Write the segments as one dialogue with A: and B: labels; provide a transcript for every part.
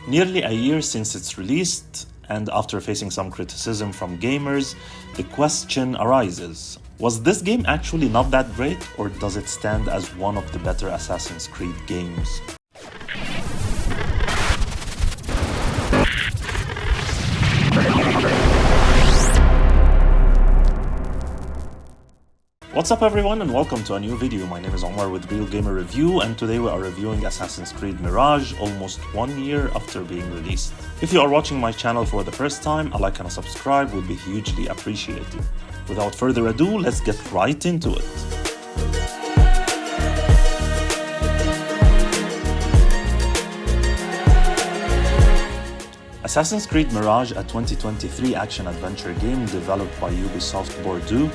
A: Nearly a year since its release, and after facing some criticism from gamers, the question arises: was this game actually not that great, or does it stand as one of the better Assassin's Creed games? What's up everyone and welcome to a new video. My name is Omar with Real Gamer Review, and today we are reviewing Assassin's Creed Mirage almost 1 year after being released. If you are watching my channel for the first time, a like and a subscribe would be hugely appreciated. Without further ado, let's get right into it. Assassin's Creed Mirage, a 2023 action-adventure game developed by Ubisoft Bordeaux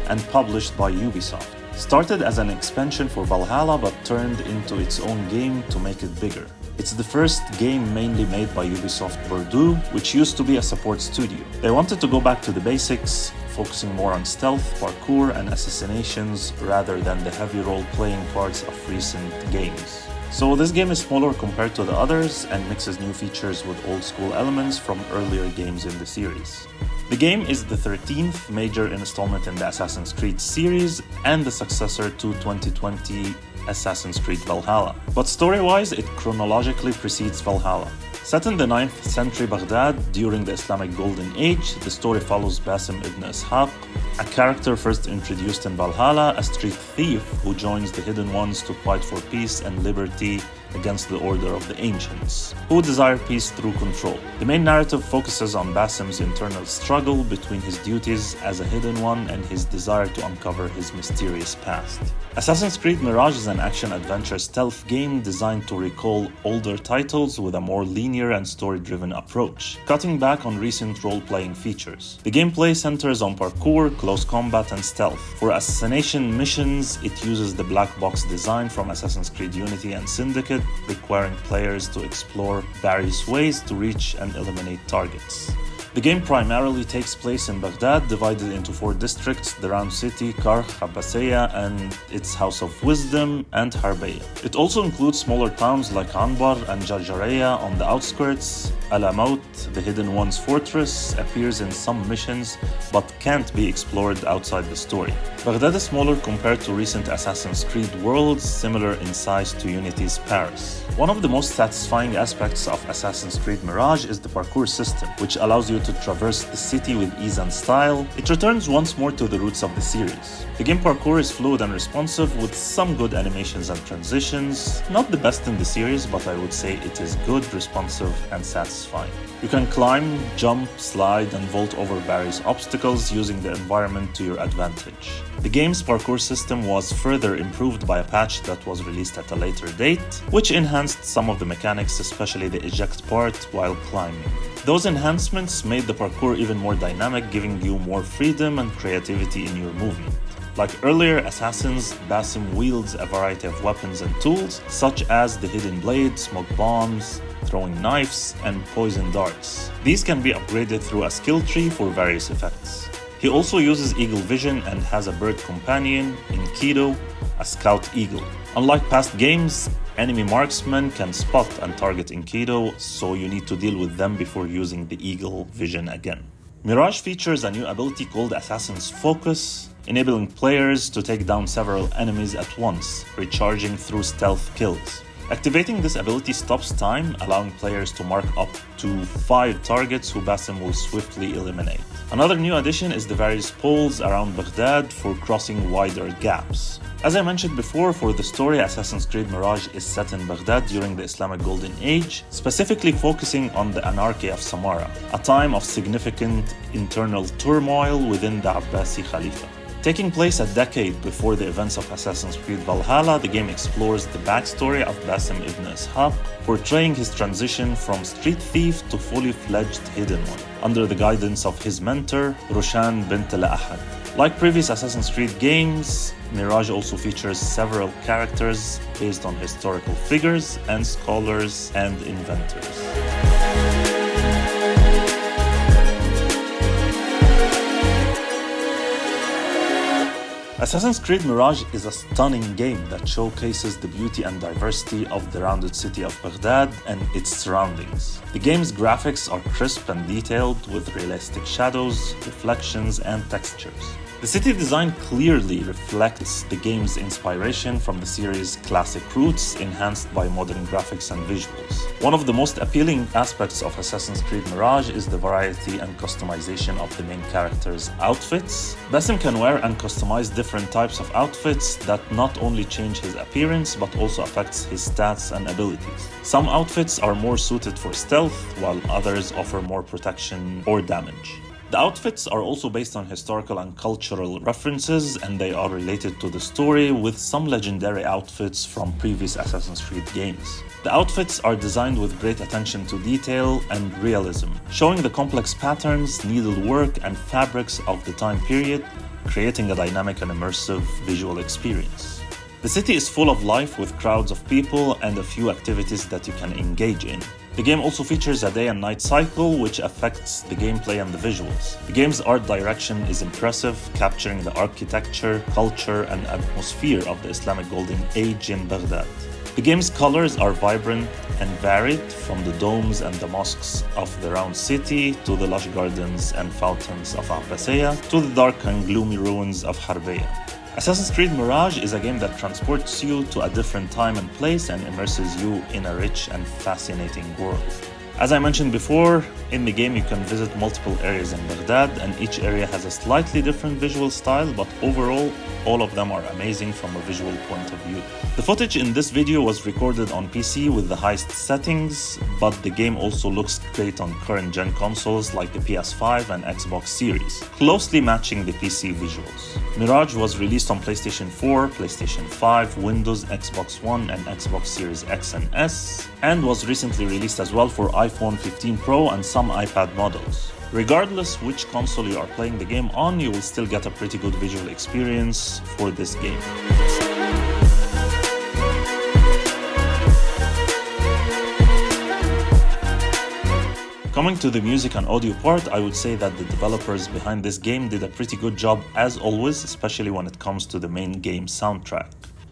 A: and published by Ubisoft, started as an expansion for Valhalla but turned into its own game to make it bigger. It's the first game mainly made by Ubisoft Bordeaux, which used to be a support studio. They wanted to go back to the basics, focusing more on stealth, parkour, and assassinations rather than the heavy role-playing parts of recent games. So this game is smaller compared to the others and mixes new features with old-school elements from earlier games in the series. The game is the 13th major installment in the Assassin's Creed series and the successor to 2020 Assassin's Creed Valhalla. But story-wise, it chronologically precedes Valhalla. Set in the 9th century Baghdad during the Islamic Golden Age, the story follows Basim ibn Ishaq, a character first introduced in Valhalla, a street thief who joins the Hidden Ones to fight for peace and liberty against the Order of the Ancients, who desire peace through control. The main narrative focuses on Basim's internal struggle between his duties as a Hidden One and his desire to uncover his mysterious past. Assassin's Creed Mirage is an action-adventure stealth game designed to recall older titles with a more linear and story-driven approach, cutting back on recent role-playing features. The gameplay centers on parkour, close combat, and stealth. For assassination missions, it uses the black box design from Assassin's Creed Unity and Syndicate, requiring players to explore various ways to reach and eliminate targets. The game primarily takes place in Baghdad, divided into 4 districts: the Round City, Karkh, Abbasiyah, and its House of Wisdom, and Harbiya. It also includes smaller towns like Anbar and Jarjaraya on the outskirts. Al-Amaut, the Hidden One's fortress, appears in some missions but can't be explored outside the story. Baghdad is smaller compared to recent Assassin's Creed worlds, similar in size to Unity's Paris. One of the most satisfying aspects of Assassin's Creed Mirage is the parkour system, which allows you to traverse the city with ease and style. It returns once more to the roots of the series. The game parkour is fluid and responsive with some good animations and transitions. Not the best in the series, but I would say it is good, responsive, and satisfying. You can climb, jump, slide, and vault over various obstacles using the environment to your advantage. The game's parkour system was further improved by a patch that was released at a later date, which enhanced some of the mechanics, especially the eject part while climbing. Those enhancements made the parkour even more dynamic, giving you more freedom and creativity in your movement. Like earlier Assassins, Basim wields a variety of weapons and tools, such as the hidden blade, smoke bombs, throwing knives, and poison darts. These can be upgraded through a skill tree for various effects. He also uses eagle vision and has a bird companion in Kido, a scout eagle. Unlike past games, enemy marksmen can spot and target in Kido, so you need to deal with them before using the eagle vision again. Mirage features a new ability called Assassin's Focus, enabling players to take down several enemies at once, recharging through stealth kills. Activating this ability stops time, allowing players to mark up to 5 targets who Basim will swiftly eliminate. Another new addition is the various poles around Baghdad for crossing wider gaps. As I mentioned before, for the story, Assassin's Creed Mirage is set in Baghdad during the Islamic Golden Age, specifically focusing on the anarchy of Samarra, a time of significant internal turmoil within the Abbasi Khalifa. Taking place a decade before the events of Assassin's Creed Valhalla, the game explores the backstory of Basim ibn Ishaq, portraying his transition from street thief to fully fledged Hidden One, under the guidance of his mentor, Roshan bint al-Ahad. Like previous Assassin's Creed games, Mirage also features several characters based on historical figures and scholars and inventors. Assassin's Creed Mirage is a stunning game that showcases the beauty and diversity of the rounded city of Baghdad and its surroundings. The game's graphics are crisp and detailed with realistic shadows, reflections, and textures. The city design clearly reflects the game's inspiration from the series' classic roots, enhanced by modern graphics and visuals. One of the most appealing aspects of Assassin's Creed Mirage is the variety and customization of the main character's outfits. Basim can wear and customize different types of outfits that not only change his appearance but also affects his stats and abilities. Some outfits are more suited for stealth, while others offer more protection or damage. The outfits are also based on historical and cultural references, and they are related to the story, with some legendary outfits from previous Assassin's Creed games. The outfits are designed with great attention to detail and realism, showing the complex patterns, needlework, and fabrics of the time period, creating a dynamic and immersive visual experience. The city is full of life with crowds of people and a few activities that you can engage in. The game also features a day and night cycle, which affects the gameplay and the visuals. The game's art direction is impressive, capturing the architecture, culture, and atmosphere of the Islamic Golden Age in Baghdad. The game's colors are vibrant and varied, from the domes and the mosques of the round city to the lush gardens and fountains of Abbasiyah to the dark and gloomy ruins of Harbiya. Assassin's Creed Mirage is a game that transports you to a different time and place and immerses you in a rich and fascinating world. As I mentioned before, in the game you can visit multiple areas in Baghdad, and each area has a slightly different visual style, but overall, all of them are amazing from a visual point of view. The footage in this video was recorded on PC with the highest settings, but the game also looks great on current-gen consoles like the PS5 and Xbox Series, closely matching the PC visuals. Mirage was released on PlayStation 4, PlayStation 5, Windows, Xbox One, and Xbox Series X and S, and was recently released as well for iPhone 15 Pro and some iPad models. Regardless which console you are playing the game on, you will still get a pretty good visual experience for this game. Coming to the music and audio part, I would say that the developers behind this game did a pretty good job as always, especially when it comes to the main game soundtrack.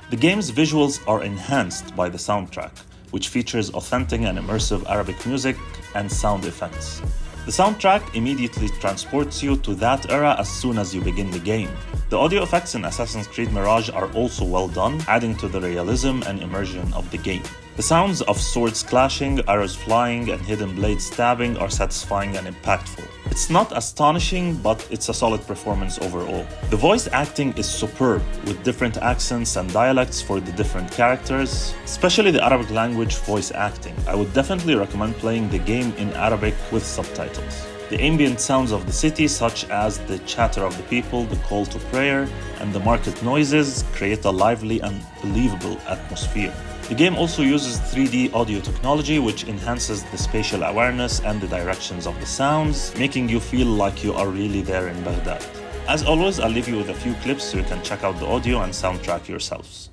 A: The game's visuals are enhanced by the soundtrack, which features authentic and immersive Arabic music and sound effects. The soundtrack immediately transports you to that era as soon as you begin the game. The audio effects in Assassin's Creed Mirage are also well done, adding to the realism and immersion of the game. The sounds of swords clashing, arrows flying, and hidden blades stabbing are satisfying and impactful. It's not astonishing, but it's a solid performance overall. The voice acting is superb, with different accents and dialects for the different characters, especially the Arabic language voice acting. I would definitely recommend playing the game in Arabic with subtitles. The ambient sounds of the city, such as the chatter of the people, the call to prayer, and the market noises, create a lively and believable atmosphere. The game also uses 3D audio technology, which enhances the spatial awareness and the directions of the sounds, making you feel like you are really there in Baghdad. As always, I'll leave you with a few clips so you can check out the audio and soundtrack yourselves.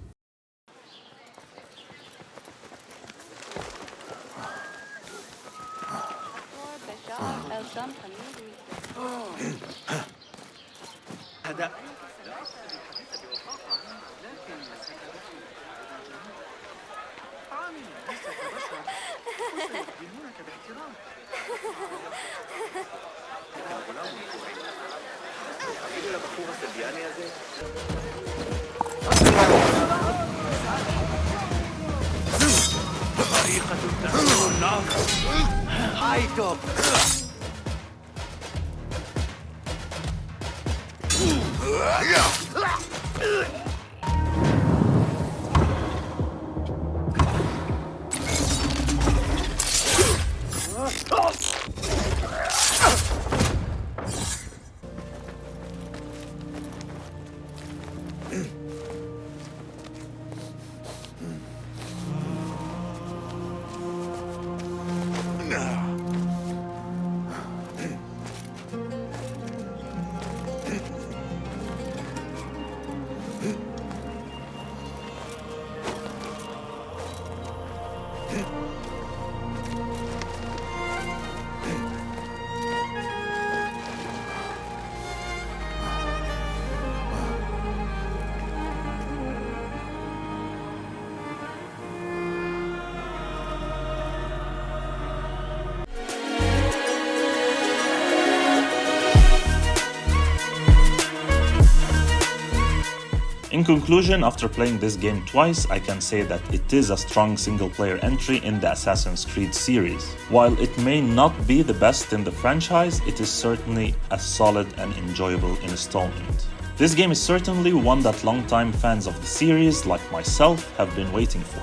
A: In conclusion, after playing this game twice, I can say that it is a strong single-player entry in the Assassin's Creed series. While it may not be the best in the franchise, it is certainly a solid and enjoyable installment. This game is certainly one that longtime fans of the series, like myself, have been waiting for.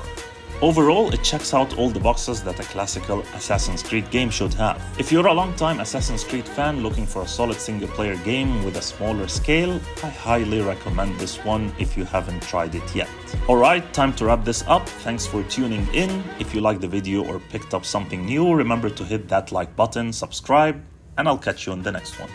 A: Overall, it checks out all the boxes that a classical Assassin's Creed game should have. If you're a long-time Assassin's Creed fan looking for a solid single-player game with a smaller scale, I highly recommend this one if you haven't tried it yet. Alright, time to wrap this up. Thanks for tuning in. If you liked the video or picked up something new, remember to hit that like button, subscribe, and I'll catch you in the next one.